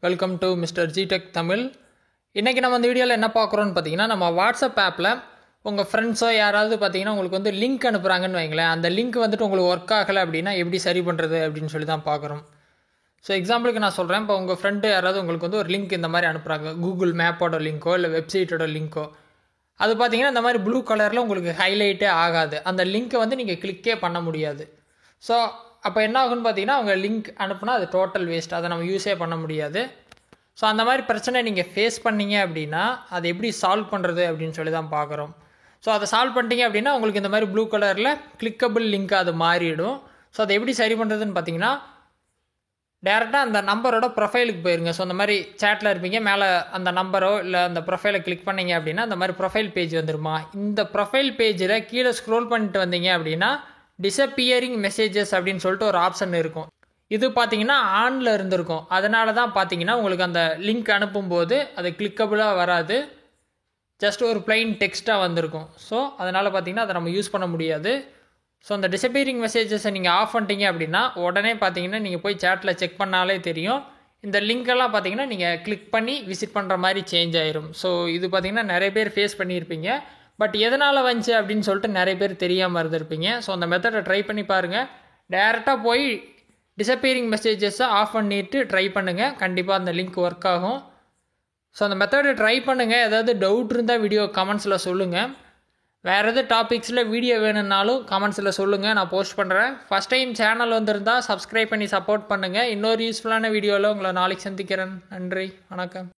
Welcome to mister G Tech Tamil. இன்றைக்கி நம்ம இந்த வீடியோவில் என்ன பார்க்குறோன்னு பார்த்தீங்கன்னா, நம்ம வாட்ஸ்அப் ஆப்பில் உங்கள் ஃப்ரெண்ட்ஸோ யாராவது பார்த்தீங்கன்னா உங்களுக்கு வந்து லிங்க் அனுப்புகிறாங்கன்னு வைங்களேன். அந்த லிங்க் வந்துட்டு உங்களுக்கு ஒர்க் ஆகலை அப்படின்னா எப்படி சரி பண்ணுறது அப்படின்னு சொல்லி தான் பார்க்குறோம். ஸோ எக்ஸாம்பிளுக்கு நான் சொல்கிறேன், இப்போ உங்கள் ஃப்ரெண்டு யாராவது உங்களுக்கு வந்து ஒரு லிங்க் இந்த மாதிரி அனுப்புகிறாங்க, கூகுள் மேப்போட லிங்க்கோ இல்லை வெப்சைட்டோட லிங்க்கோ. அது பார்த்தீங்கன்னா இந்த மாதிரி ப்ளூ கலரில் உங்களுக்கு ஹைலைட்டே ஆகாது. அந்த லிங்க்கை வந்து நீங்கள் கிளிக்கே பண்ண முடியாது. ஸோ அப்போ என்ன ஆகுன்னு பார்த்தீங்கன்னா, அவங்க லிங்க் அனுப்புனா அது டோட்டல் வேஸ்ட், அதை நம்ம யூஸே பண்ண முடியாது. ஸோ அந்த மாதிரி பிரச்சனை நீங்கள் ஃபேஸ் பண்ணீங்க அப்படின்னா அதை எப்படி சால்வ் பண்ணுறது அப்படின்னு சொல்லி தான் பார்க்குறோம். ஸோ அதை சால்வ் பண்ணிட்டீங்க அப்படின்னா உங்களுக்கு இந்த மாதிரி ப்ளூ கலரில் கிளிக்கபிள் லிங்க் அது மாறிடும். ஸோ அதை எப்படி சரி பண்ணுறதுன்னு பார்த்தீங்கன்னா, டேரெக்டாக அந்த நம்பரோட ப்ரொஃபைலுக்கு போயிருங்க. ஸோ அந்த மாதிரி சேட்டில் இருப்பீங்க, மேலே அந்த நம்பரோ இல்லை அந்த ப்ரொஃபைலை கிளிக் பண்ணிங்க அப்படின்னா அந்த மாதிரி ப்ரொஃபைல் பேஜ் வந்துருமா. இந்த ப்ரொஃபைல் பேஜில் கீழே ஸ்க்ரோல் பண்ணிட்டு வந்தீங்க அப்படின்னா டிஸப்பியரிங் மெசேஜஸ் அப்படின்னு சொல்லிட்டு ஒரு ஆப்ஷன் இருக்கும். இது பார்த்தீங்கன்னா ஆனில் இருந்திருக்கும். அதனால தான் பார்த்தீங்கன்னா உங்களுக்கு அந்த லிங்க் அனுப்பும்போது அது கிளிக்கபிளாக வராது, ஜஸ்ட் ஒரு பிளைன் டெக்ஸ்ட்டாக வந்திருக்கும். ஸோ அதனால் பார்த்தீங்கன்னா அதை நம்ம யூஸ் பண்ண முடியாது. ஸோ அந்த டிஸப்பியரிங் மெசேஜஸை நீங்கள் ஆஃப் பண்ணிட்டீங்க அப்படின்னா உடனே பார்த்தீங்கன்னா நீங்கள் போய் சேட்டில் செக் பண்ணாலே தெரியும், இந்த லிங்க்கெல்லாம் பார்த்தீங்கன்னா நீங்கள் கிளிக் பண்ணி விசிட் பண்ணுற மாதிரி சேஞ்ச் ஆயிரும். ஸோ இது பார்த்தீங்கன்னா நிறைய பேர் ஃபேஸ் பண்ணியிருப்பீங்க. பட் எதனால் வந்துச்சு அப்படின்னு சொல்லிட்டு நிறைய பேர் தெரியாமல் இருந்திருப்பீங்க. ஸோ அந்த மெத்தடை ட்ரை பண்ணி பாருங்கள். டேரெக்டாக போய் டிஸப்பியரிங் மெசேஜஸை ஆஃப் பண்ணிவிட்டு ட்ரை பண்ணுங்கள், கண்டிப்பாக அந்த லிங்க் ஒர்க் ஆகும். ஸோ அந்த மெத்தடை ட்ரை பண்ணுங்கள். ஏதாவது டவுட் இருந்தால் வீடியோ கமெண்ட்ஸில் சொல்லுங்கள். வேறு எதாவது டாபிக்ஸில் வீடியோ வேணும்னாலும் கமெண்ட்ஸில் சொல்லுங்கள், நான் போஸ்ட் பண்ணுறேன். ஃபஸ்ட் டைம் சேனல் வந்திருந்தால் சப்ஸ்கிரைப் பண்ணி சப்போர்ட் பண்ணுங்கள். இன்னொரு யூஸ்ஃபுல்லான வீடியோவில் உங்களை நாளைக்கு சந்திக்கிறேன். நன்றி, வணக்கம்.